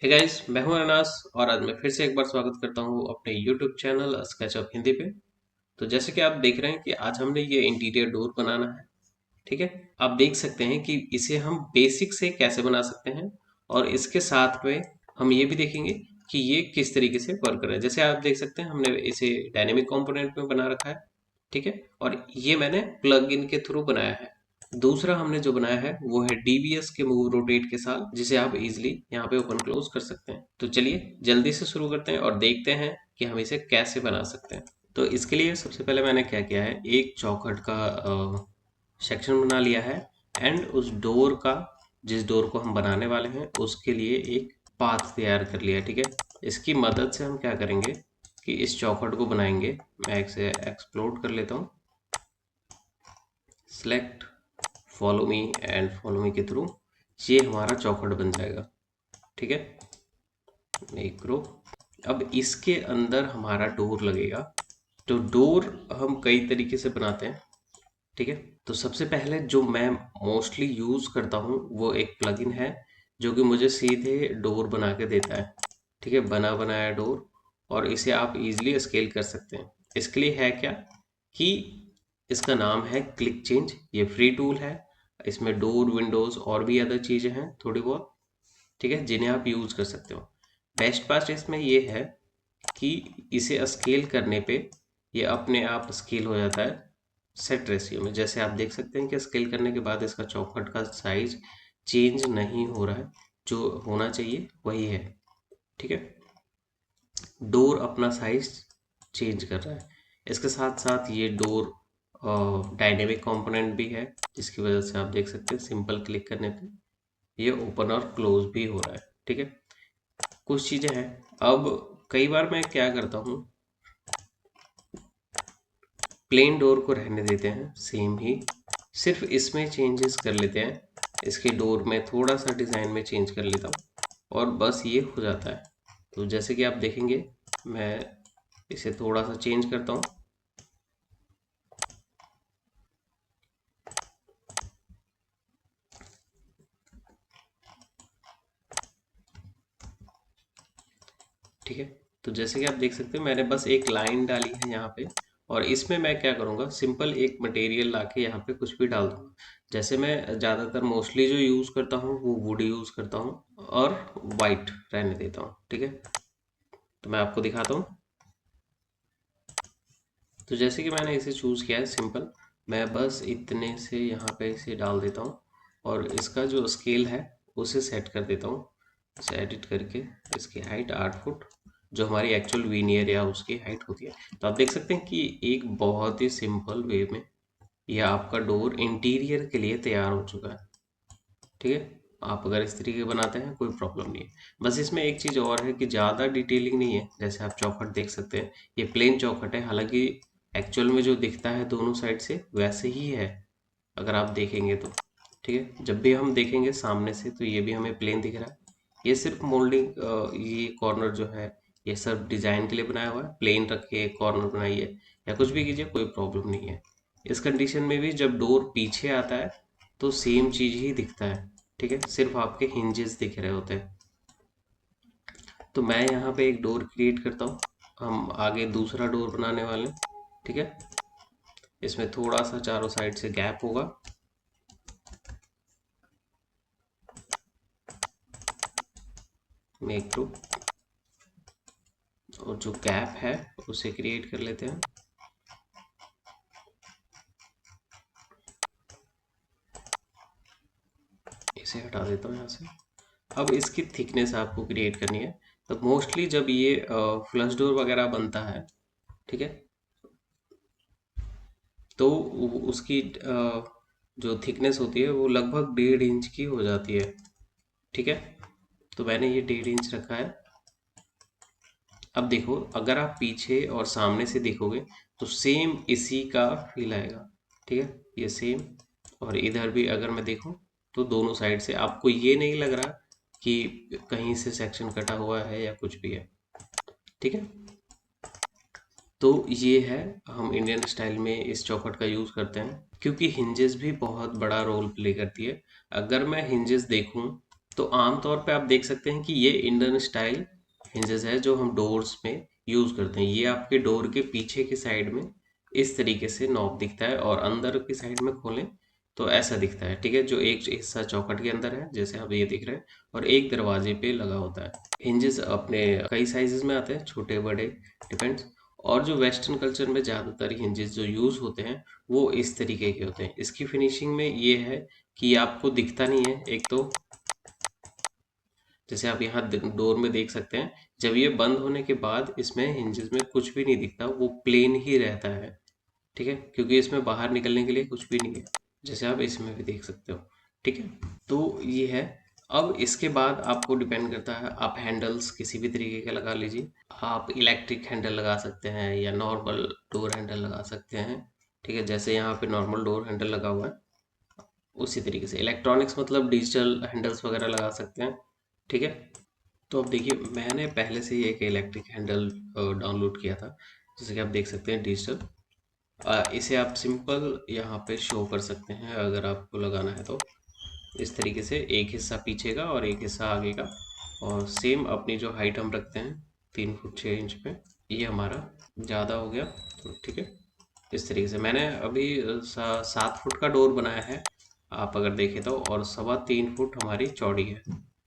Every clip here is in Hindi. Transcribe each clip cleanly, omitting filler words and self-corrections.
हे गाइस, मैं हूं अनास और आज मैं फिर से एक बार स्वागत करता हूं अपने YouTube चैनल स्केचअप हिंदी पे। तो जैसे कि आप देख रहे हैं कि आज हमने ये इंटीरियर डोर बनाना है। ठीक है, आप देख सकते हैं कि इसे हम बेसिक से कैसे बना सकते हैं और इसके साथ में हम ये भी देखेंगे कि ये किस तरीके से वर्क कर रहा है। जैसे आप देख सकते हैं हमने इसे डायनेमिक कंपोनेंट में बना रखा है। ठीक है, और ये मैंने प्लग इन के थ्रू बनाया है। दूसरा हमने जो बनाया है वो है डीबीएस के मूव रोटेट के साथ, जिसे आप इजीली यहाँ पे ओपन क्लोज कर सकते हैं। तो चलिए जल्दी से शुरू करते हैं और देखते हैं कि हम इसे कैसे बना सकते हैं। तो इसके लिए सबसे पहले मैंने क्या किया है, एक चौखट का सेक्शन बना लिया है एंड उस डोर का, जिस डोर को हम बनाने वाले हैं उसके लिए एक पाथ तैयार कर लिया है। ठीक है, इसकी मदद से हम क्या करेंगे कि इस चौखट को बनाएंगे। मैं इसे एक्सप्लोड कर लेता हूँ, select, follow me and follow me के थ्रू ये हमारा चौखट बन जाएगा। ठीक है, मेक ग्रो। अब इसके अंदर हमारा डोर लगेगा। तो डोर हम कई तरीके से बनाते हैं। ठीक है, तो सबसे पहले जो मैं मोस्टली यूज करता हूँ वो एक प्लगइन है जो कि मुझे सीधे डोर बना के देता है। ठीक है, बना बनाया डोर, और इसे आप इजीली स्केल कर सकते हैं। इसके लिए है क्या कि इसका नाम है क्लिक चेंज। ये फ्री टूल है। इसमें डोर, विंडोज और भी अदर चीजें हैं थोड़ी बहुत। ठीक है, जिन्हें आप यूज कर सकते हो। बेस्ट पार्ट इसमें ये है कि इसे स्केल करने पे ये अपने आप स्केल हो जाता है सेट रेशियो में। जैसे आप देख सकते हैं कि स्केल करने के बाद इसका चौखट का साइज चेंज नहीं हो रहा है, जो होना चाहिए वही है। ठीक है, डोर अपना साइज चेंज कर रहा है। इसके साथ साथ ये डोर डायनेमिक कंपोनेंट भी है, जिसकी वजह से आप देख सकते हैं सिंपल क्लिक करने पे ये ओपन और क्लोज भी हो रहा है। ठीक है, कुछ चीजें हैं। अब कई बार मैं क्या करता हूँ, प्लेन डोर को रहने देते हैं सेम ही, सिर्फ इसमें चेंजेस कर लेते हैं। इसके डोर में थोड़ा सा डिज़ाइन में चेंज कर लेता हूँ और बस ये हो जाता है। तो जैसे कि आप देखेंगे मैं इसे थोड़ा सा चेंज करता हूँ। ठीक है, तो जैसे कि आप देख सकते हैं मैंने बस एक लाइन डाली है यहाँ पे, और इसमें मैं क्या करूँगा, सिंपल एक मटेरियल लाके यहाँ पे कुछ भी डाल दूँगा। जैसे मैं ज़्यादातर मोस्टली जो यूज़ करता हूँ वो वुड यूज़ करता हूँ और वाइट रहने देता हूँ। ठीक है, तो मैं आपको दिखाता हूँ। तो जैसे कि मैंने इसे चूज़ किया है सिंपल, मैं बस इतने से यहाँ पे इसे डाल देता हूँ और इसका जो स्केल है उसे सेट कर देता हूँ। इसे एडिट करके इसकी हाइट 8 फुट, जो हमारी एक्चुअल वीनियर या उसकी हाइट होती है। तो आप देख सकते हैं कि एक बहुत ही सिंपल वे में यह आपका डोर इंटीरियर के लिए तैयार हो चुका है। ठीक है, आप अगर इस तरीके बनाते हैं कोई प्रॉब्लम नहीं है। बस इसमें एक चीज़ और है कि ज़्यादा डिटेलिंग नहीं है। जैसे आप चौखट देख सकते हैं, ये प्लेन चौखट है, हालांकि एक्चुअल में जो दिखता है दोनों साइड से वैसे ही है अगर आप देखेंगे तो। ठीक है, जब भी हम देखेंगे सामने से तो ये भी हमें प्लेन दिख रहा है। ये सिर्फ मोल्डिंग, ये कॉर्नर जो है ये सिर्फ डिजाइन के लिए बनाया हुआ है। प्लेन रख के कॉर्नर बनाइए या कुछ भी कीजिए, कोई प्रॉब्लम नहीं है। इस कंडीशन में भी जब डोर पीछे आता है तो सेम चीज ही दिखता है। ठीक है, सिर्फ आपके हिंजेस दिख रहे होते हैं। तो मैं यहाँ पे एक डोर क्रिएट करता हूँ। हम आगे दूसरा डोर बनाने वाले हैं। ठीक है, इसमें थोड़ा सा चारों साइड से गैप होगा। मेक थ्रू, और जो गैप है उसे क्रिएट कर लेते हैं। इसे हटा देता हूँ यहाँ से। अब इसकी थिकनेस आपको क्रिएट करनी है। तो मोस्टली जब ये फ्लश डोर वगैरह बनता है, ठीक है, तो उसकी जो थिकनेस होती है वो लगभग 1.5 इंच की हो जाती है। ठीक है, तो मैंने ये 1.5 इंच रखा है। अब देखो, अगर आप पीछे और सामने से देखोगे तो सेम इसी का फील आएगा। ठीक है, ये सेम, और इधर भी अगर मैं देखूं तो दोनों साइड से आपको ये नहीं लग रहा कि कहीं से सेक्शन कटा हुआ है या कुछ भी है। ठीक है, तो ये है, हम इंडियन स्टाइल में इस चौखट का यूज़ करते हैं क्योंकि हिंजेस भी बहुत बड़ा रोल प्ले करती है। अगर मैं हिंजेस देखूं तो आमतौर पे आप देख सकते हैं कि ये इंडियन स्टाइल हिंजेस है जो हम डोर्स में यूज करते हैं। ये आपके डोर के पीछे की साइड में इस तरीके से नॉब दिखता है और अंदर की साइड में खोलें तो ऐसा दिखता है, ठीक है। जो एक हिस्सा चौखट के अंदर है जैसे आप ये दिख रहे हैं और एक दरवाजे पे लगा होता है। हिंजेस अपने कई साइजेस में आते हैं, छोटे बड़े डिपेंड्स। और जो वेस्टर्न कल्चर में ज़्यादातर हिंजेस जो यूज़ होते हैं वो इस तरीके के होते हैं। इसकी फिनिशिंग में ये है कि ये आपको दिखता नहीं है। एक तो जैसे आप यहाँ डोर में देख सकते हैं, जब ये बंद होने के बाद इसमें हिंजेस में कुछ भी नहीं दिखता, वो प्लेन ही रहता है, ठीक है, क्योंकि इसमें बाहर निकलने के लिए कुछ भी नहीं है, जैसे आप इसमें भी देख सकते हो, ठीक है। तो ये है। अब इसके बाद आपको डिपेंड करता है, आप हैंडल्स किसी भी तरीके के लगा लीजिए। आप इलेक्ट्रिक हैंडल लगा सकते हैं या नॉर्मल डोर हैंडल लगा सकते हैं, ठीक है। जैसे यहाँ पे नॉर्मल डोर हैंडल लगा हुआ है उसी तरीके से इलेक्ट्रॉनिक्स मतलब डिजिटल हैंडल्स वगैरह लगा सकते हैं, ठीक है। तो अब देखिए मैंने पहले से ही एक इलेक्ट्रिक हैंडल डाउनलोड किया था, जैसे कि आप देख सकते हैं डिजिटल। इसे आप सिंपल यहाँ पे शो कर सकते हैं अगर आपको लगाना है तो। इस तरीके से एक हिस्सा पीछे का और एक हिस्सा आगे का, और सेम अपनी जो हाइट हम रखते हैं 3 फुट 6 इंच पे, ये हमारा ज़्यादा हो गया तो ठीक है। इस तरीके से मैंने अभी 7 फुट का डोर बनाया है आप अगर देखें तो, और 3.25 फुट हमारी चौड़ी है,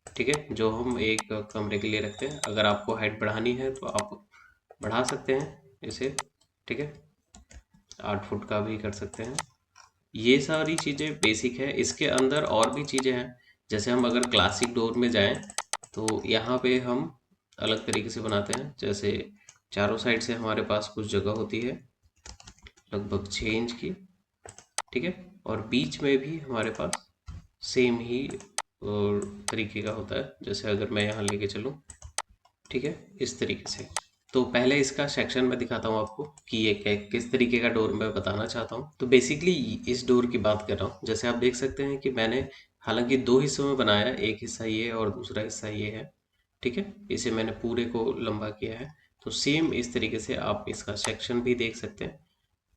ठीक है, जो हम एक कमरे के लिए रखते हैं। अगर आपको हाइट बढ़ानी है तो आप बढ़ा सकते हैं इसे, ठीक है, 8 फुट का भी कर सकते हैं। ये सारी चीज़ें बेसिक है। इसके अंदर और भी चीज़ें हैं, जैसे हम अगर क्लासिक डोर में जाएं तो यहाँ पे हम अलग तरीके से बनाते हैं। जैसे चारों साइड से हमारे पास कुछ जगह होती है लगभग 6 इंच की, ठीक है, और बीच में भी हमारे पास सेम ही तरीके का होता है। जैसे अगर मैं यहाँ लेके चलूँ, ठीक है, इस तरीके से। तो पहले इसका सेक्शन में दिखाता हूँ आपको कि ये किस तरीके का डोर मैं बताना चाहता हूँ। तो बेसिकली इस डोर की बात कर रहा हूँ। जैसे आप देख सकते हैं कि मैंने हालांकि 2 हिस्सों में बनाया है, एक हिस्सा ये है और दूसरा हिस्सा ये है, ठीक है। इसे मैंने पूरे को लंबा किया है। तो सेम इस तरीके से आप इसका सेक्शन भी देख सकते हैं।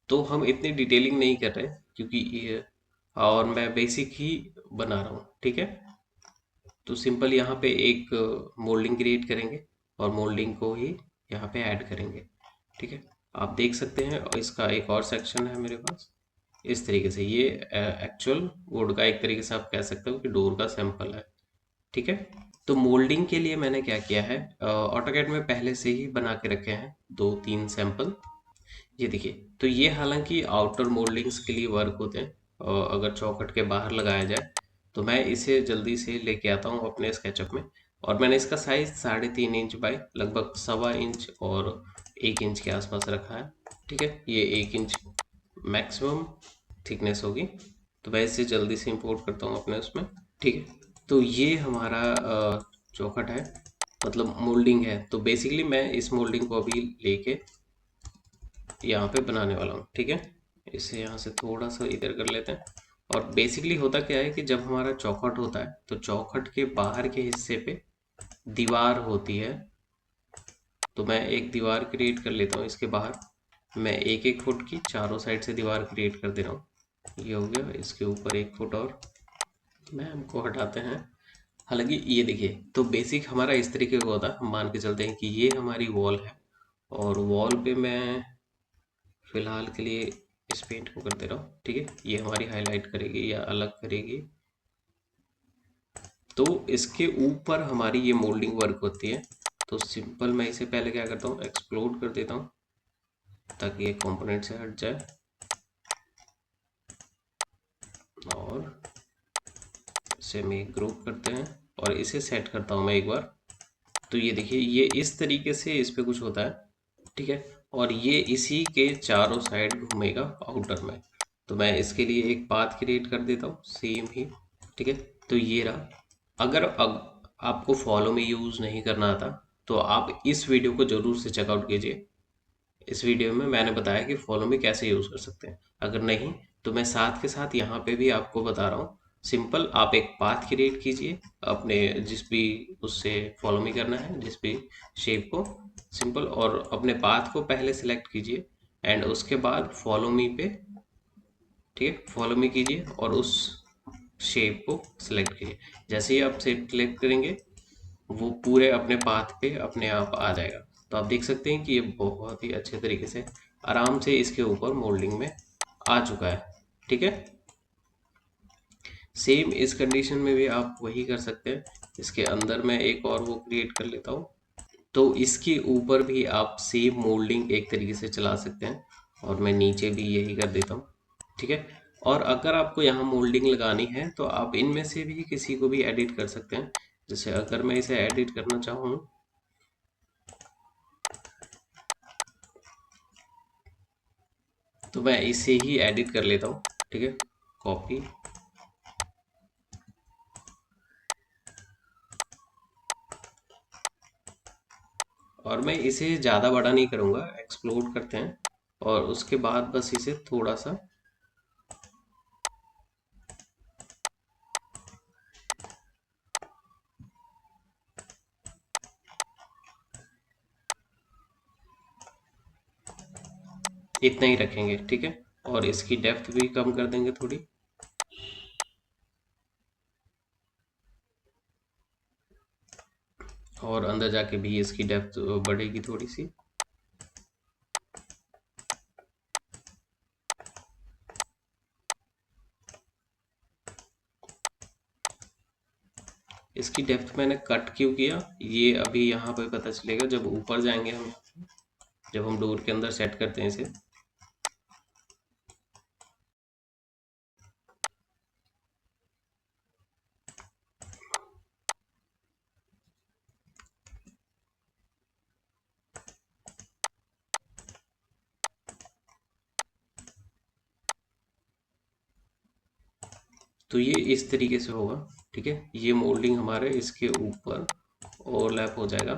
तो हम इतनी डिटेलिंग नहीं कर रहे क्योंकि ये, और मैं बेसिक ही बना रहा हूँ, ठीक है। तो सिंपल यहाँ पे एक मोल्डिंग क्रिएट करेंगे और मोल्डिंग को ही यहाँ पे ऐड करेंगे, ठीक है। आप देख सकते हैं और इसका एक और सेक्शन है मेरे पास इस तरीके से। ये एक्चुअल वुड का एक तरीके से आप कह सकते हो कि डोर का सैंपल है, ठीक है। तो मोल्डिंग के लिए मैंने क्या किया है, ऑटोकैड में पहले से ही बना के रखे हैं 2-3 सैंपल। ये देखिए, तो ये हालांकि आउटर मोल्डिंग्स के लिए वर्क होते हैं, और अगर चौखट के बाहर लगाया जाए तो मैं इसे जल्दी से लेके आता हूँ अपने स्केचअप में। और मैंने इसका साइज 3.5 इंच बाई लगभग 1.25 इंच और 1 इंच के आसपास रखा है, ठीक है। ये 1 इंच मैक्सिमम थिकनेस होगी। तो मैं इसे जल्दी से इंपोर्ट करता हूँ अपने उसमें, ठीक है। तो ये हमारा चौखट है, मतलब मोल्डिंग है। तो बेसिकली मैं इस मोल्डिंग को अभी लेके यहाँ पे बनाने वाला हूँ, ठीक है। इसे यहाँ से थोड़ा सा इधर कर लेते हैं। और बेसिकली होता क्या है कि जब हमारा चौखट होता है तो चौखट के बाहर के हिस्से पे दीवार होती है। तो मैं एक दीवार क्रिएट कर लेता हूँ इसके बाहर। मैं 1-1 फुट की चारों साइड से दीवार क्रिएट कर दे रहा हूँ। ये हो गया, इसके ऊपर 1 फुट और मैम को हटाते हैं। हालांकि ये देखिए, तो बेसिक हमारा इस तरीके का होता है। हम मान के चलते हैं कि ये हमारी वॉल है और वॉल पे मैं फिलहाल के लिए इस पेंट को कर दे रहा हूँ, ठीक है। ये हमारी हाईलाइट करेगी या अलग करेगी। तो इसके ऊपर हमारी ये मोल्डिंग वर्क होती है। तो सिंपल मैं इसे पहले क्या करता हूँ, एक्सप्लोड कर देता हूँ ताकि ये कंपोनेंट से हट जाए, और इसे हम एक ग्रुप करते हैं और इसे सेट करता हूँ मैं एक बार। तो ये देखिए, ये इस तरीके से इस पे कुछ होता है, ठीक है। और ये इसी के चारों साइड घूमेगा आउटर में। तो मैं इसके लिए एक पाथ क्रिएट कर देता हूँ सेम ही, ठीक है। तो ये रहा। अगर आपको फॉलो में यूज़ नहीं करना आता तो आप इस वीडियो को ज़रूर से चेकआउट कीजिए। इस वीडियो में मैंने बताया कि फॉलो में कैसे यूज़ कर सकते हैं। अगर नहीं तो मैं साथ के साथ यहाँ पे भी आपको बता रहा हूँ। सिंपल आप एक पाथ क्रिएट कीजिए अपने जिस भी उससे फॉलो मी करना है, जिस भी शेप को, सिंपल, और अपने पाथ को पहले सिलेक्ट कीजिए एंड उसके बाद फॉलो मी पे, ठीक है, फॉलो मी कीजिए और उस शेप को सिलेक्ट कीजिए। जैसे ही आप शेप सिलेक्ट करेंगे वो पूरे अपने पाथ पे अपने आप आ जाएगा। तो आप देख सकते हैं कि ये बहुत ही अच्छे तरीके से आराम से इसके ऊपर मोल्डिंग में आ चुका है। ठीक है, सेम इस कंडीशन में भी आप वही कर सकते हैं। इसके अंदर मैं एक और वो क्रिएट कर लेता हूँ, तो इसके ऊपर भी आप सेम मोल्डिंग एक तरीके से चला सकते हैं, और मैं नीचे भी यही कर देता हूँ। ठीक है, और अगर आपको यहाँ मोल्डिंग लगानी है तो आप इनमें से भी किसी को भी एडिट कर सकते हैं। जैसे अगर मैं इसे एडिट करना चाहूँ तो मैं इसे ही एडिट कर लेता हूँ। ठीक है, कॉपी, और मैं इसे ज़्यादा बड़ा नहीं करूँगा, एक्सप्लोड करते हैं और उसके बाद बस इसे थोड़ा सा इतना ही रखेंगे। ठीक है, और इसकी डेप्थ भी कम कर देंगे थोड़ी, और अंदर जाके भी इसकी डेप्थ बढ़ेगी थोड़ी सी। इसकी डेप्थ मैंने कट क्यों किया ये अभी यहाँ पे पता चलेगा जब ऊपर जाएंगे हम, जब हम डोर के अंदर सेट करते हैं इसे। तो ये इस तरीके से होगा। ठीक है, ये मोल्डिंग हमारे इसके ऊपर ओवरलैप हो जाएगा,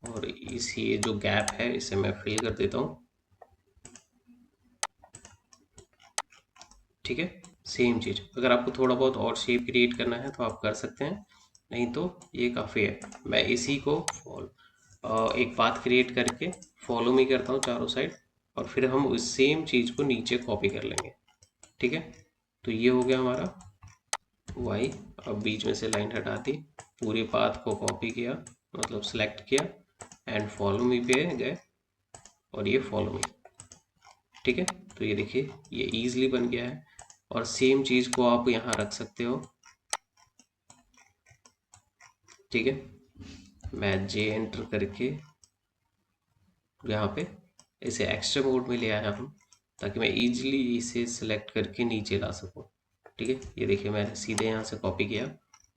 और इस ये जो गैप है इसे मैं फिल कर देता हूँ। ठीक है, सेम चीज़ अगर आपको थोड़ा बहुत और शेप क्रिएट करना है तो आप कर सकते हैं, नहीं तो ये काफ़ी है। मैं इसी को एक पाथ क्रिएट करके फॉलो मी करता हूँ चारों साइड, और फिर हम उस सेम चीज़ को नीचे कॉपी कर लेंगे। ठीक है, तो ये हो गया हमारा वाई। अब बीच में से लाइन हटा दी, पूरे पाथ को कॉपी किया, मतलब सेलेक्ट किया, एंड फॉलो मी पे गए, और ये फॉलो मी। ठीक है, तो ये देखिए ये इजीली बन गया है, और सेम चीज़ को आप यहाँ रख सकते हो। ठीक है, मैं जे एंटर करके यहाँ पे इसे एक्स्ट्रा मोड में ले आया हूँ, ताकि मैं इजीली इसे सिलेक्ट करके नीचे ला सकूँ। ठीक है, ये देखिए मैंने सीधे यहाँ से कॉपी किया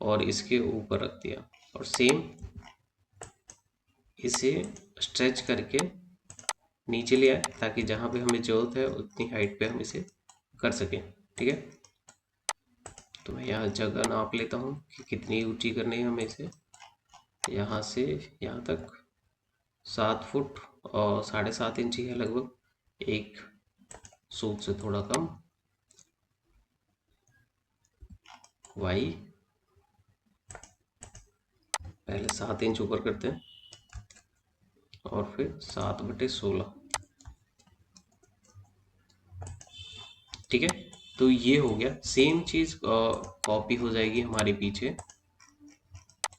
और इसके ऊपर रख दिया, और सेम इसे स्ट्रेच करके नीचे ले आए, ताकि जहाँ पे हमें ज़रूरत है उतनी हाइट पे हम इसे कर सकें। ठीक है, तो मैं यहाँ जगह नाप लेता हूँ कि कितनी ऊंची करनी है हमें इसे। यहाँ से यहाँ तक 7 फुट और 7.5 इंची है लगभग, एक सूट से थोड़ा कम। वाई पहले 7 इंच ऊपर करते हैं, और फिर 7/16। ठीक है, तो ये हो गया। सेम चीज़ कॉपी हो जाएगी हमारे पीछे,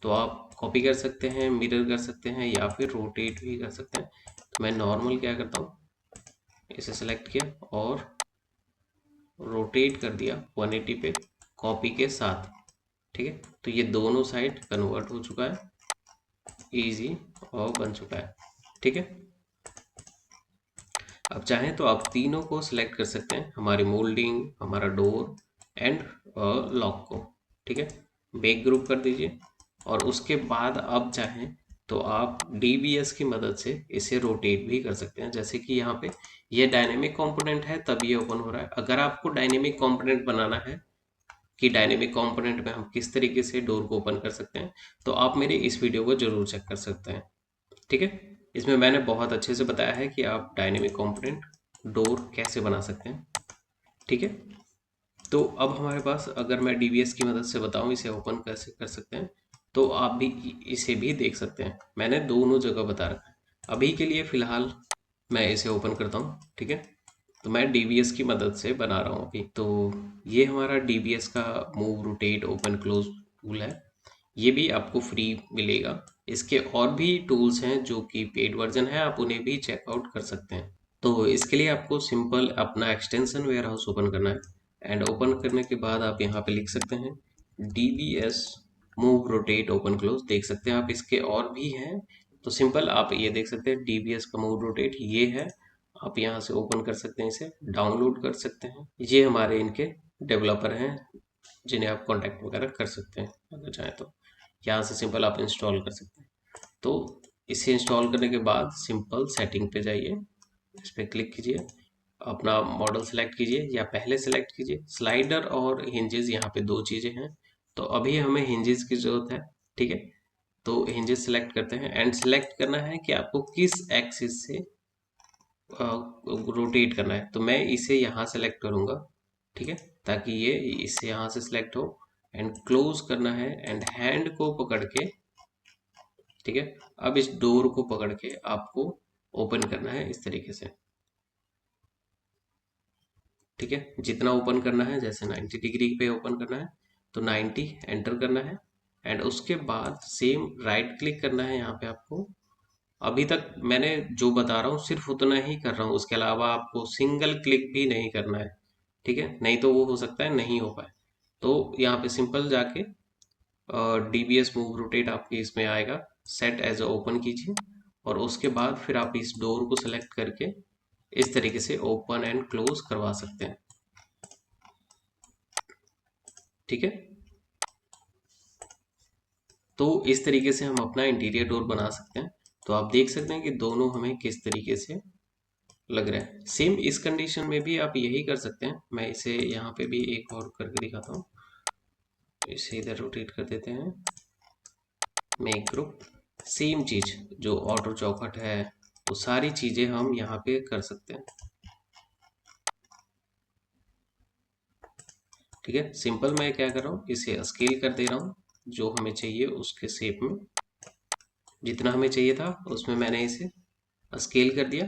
तो आप कॉपी कर सकते हैं, मिरर कर सकते हैं, या फिर रोटेट भी कर सकते हैं। तो मैं नॉर्मल क्या करता हूँ, इसे सेलेक्ट किया और रोटेट कर दिया 180 पे कॉपी के साथ। ठीक है, तो ये दोनों साइड कन्वर्ट हो चुका है, इजी और बन चुका है। ठीक है, अब चाहें तो आप तीनों को सिलेक्ट कर सकते हैं, हमारी मोल्डिंग, हमारा डोर एंड लॉक को। ठीक है, बैक ग्रुप कर दीजिए, और उसके बाद आप चाहें तो आप DBS की मदद से इसे रोटेट भी कर सकते हैं। जैसे कि यहाँ पे ये डायनेमिक कंपोनेंट है तब ये ओपन हो रहा है। अगर आपको डायनेमिक कंपोनेंट बनाना है कि डायनेमिक कंपोनेंट में हम किस तरीके से डोर को ओपन कर सकते हैं, तो आप मेरे इस वीडियो को जरूर चेक कर सकते हैं। ठीक है, इसमें मैंने बहुत अच्छे से बताया है कि आप डायनेमिक कंपोनेंट डोर कैसे बना सकते हैं। ठीक है, तो अब हमारे पास, अगर मैं DBS की मदद से बताऊं इसे ओपन कैसे कर सकते हैं, तो आप भी इसे भी देख सकते हैं। मैंने दोनों जगह बता रखा है। अभी के लिए फ़िलहाल मैं इसे ओपन करता हूं। ठीक है, तो मैं डीबीएस की मदद से बना रहा हूँ अभी। तो ये हमारा डीबीएस का move rotate open close tool है, ये भी आपको फ्री मिलेगा। इसके और भी टूल्स हैं जो कि पेड वर्जन है, आप उन्हें भी चेकआउट कर सकते हैं। तो इसके लिए आपको सिंपल अपना एक्सटेंशन वेयर हाउस ओपन करना है, एंड ओपन करने के बाद आप यहाँ पे लिख सकते हैं DBS move rotate open close. देख सकते हैं आप इसके और भी हैं, तो सिंपल आप ये देख सकते हैं डीबीएस का मूव रोटेट ये है। आप यहाँ से ओपन कर सकते हैं, इसे डाउनलोड कर सकते हैं। ये हमारे इनके डेवलपर हैं जिन्हें आप कॉन्टैक्ट वगैरह कर सकते हैं अगर चाहें तो। यहाँ से सिंपल आप इंस्टॉल कर सकते हैं। तो इसे इंस्टॉल करने के बाद सिंपल सेटिंग पे जाइए, इस पर क्लिक कीजिए, अपना मॉडल सेलेक्ट कीजिए या पहले सेलेक्ट कीजिए। स्लाइडर और हिंजेस यहाँ पे दो चीज़ें हैं, तो अभी हमें हिंजेस की ज़रूरत है, ठीक है। तो हिंजेस सेलेक्ट करते हैं एंड सेलेक्ट करना है कि आपको किस एक्सिस से रोटेट करना है। तो मैं इसे यहाँ सेलेक्ट करूँगा, ठीक है, ताकि ये इससे यहाँ से सिलेक्ट हो। एंड क्लोज करना है एंड हैंड को पकड़ के, ठीक है। अब इस डोर को पकड़ के आपको ओपन करना है इस तरीके से, ठीक है। जितना ओपन करना है, जैसे 90 डिग्री पे ओपन करना है तो 90 एंटर करना है। एंड उसके बाद सेम राइट क्लिक करना है यहाँ पे आपको। अभी तक मैंने जो बता रहा हूँ सिर्फ उतना ही कर रहा हूँ, उसके अलावा आपको सिंगल क्लिक भी नहीं करना है, ठीक है, नहीं तो वो हो सकता है नहीं हो पाए। तो यहाँ पे सिंपल जाके डीबीएस मूव रोटेट आपके इसमें आएगा, सेट एज ओपन कीजिए और उसके बाद फिर आप इस डोर को सेलेक्ट करके इस तरीके से ओपन एंड क्लोज करवा सकते हैं, ठीक है। तो इस तरीके से हम अपना इंटीरियर डोर बना सकते हैं। तो आप देख सकते हैं कि दोनों हमें किस तरीके से लग रहा है। सेम इस कंडीशन में भी आप यही कर सकते हैं। मैं इसे यहाँ पे भी एक और करके दिखाता हूँ, इसे इधर रोटेट कर देते हैं, मेक ग्रुप। सेम चीज जो ऑटो चौखट है वो सारी चीजें हम यहाँ पे कर सकते हैं, ठीक है। सिंपल मैं क्या कर रहा हूँ, इसे स्केल कर दे रहा हूँ जो हमें चाहिए उसके शेप में, जितना हमें चाहिए था उसमें मैंने इसे स्केल कर दिया।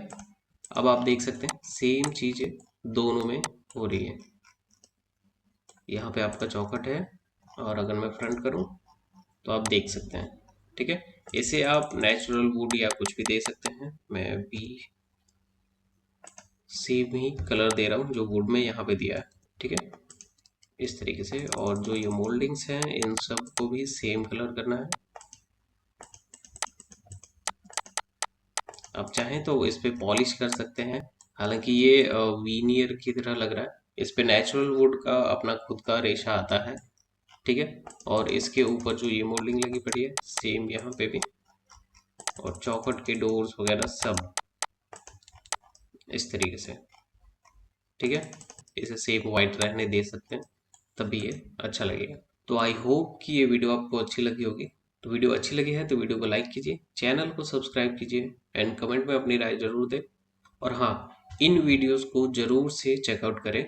अब आप देख सकते हैं सेम चीजें दोनों में हो रही है। यहाँ पे आपका चौखट है और अगर मैं फ्रंट करूँ तो आप देख सकते हैं, ठीक है। इसे आप नेचुरल वुड या कुछ भी दे सकते हैं, मैं भी सेम ही कलर दे रहा हूँ जो वुड में यहाँ पे दिया है, ठीक है, इस तरीके से। और जो ये मोल्डिंग्स हैं इन सब को भी सेम कलर करना है। आप चाहें तो इस पे पॉलिश कर सकते हैं, हालांकि ये वीनियर की तरह लग रहा है। इस पे नेचुरल वुड का अपना खुद का रेशा आता है, ठीक है। और इसके ऊपर जो ये मोल्डिंग लगी पड़ी है सेम यहाँ पे भी, और चौखट के डोर्स वगैरह सब इस तरीके से, ठीक है। इसे सेम वाइट रहने दे सकते हैं, तभी ये अच्छा लगेगा। तो आई होप कि ये वीडियो आपको अच्छी लगी होगी। तो वीडियो अच्छी लगी है तो वीडियो को लाइक कीजिए, चैनल को सब्सक्राइब कीजिए एंड कमेंट में अपनी राय जरूर दें। और हाँ, इन वीडियोस को जरूर से चेकआउट करें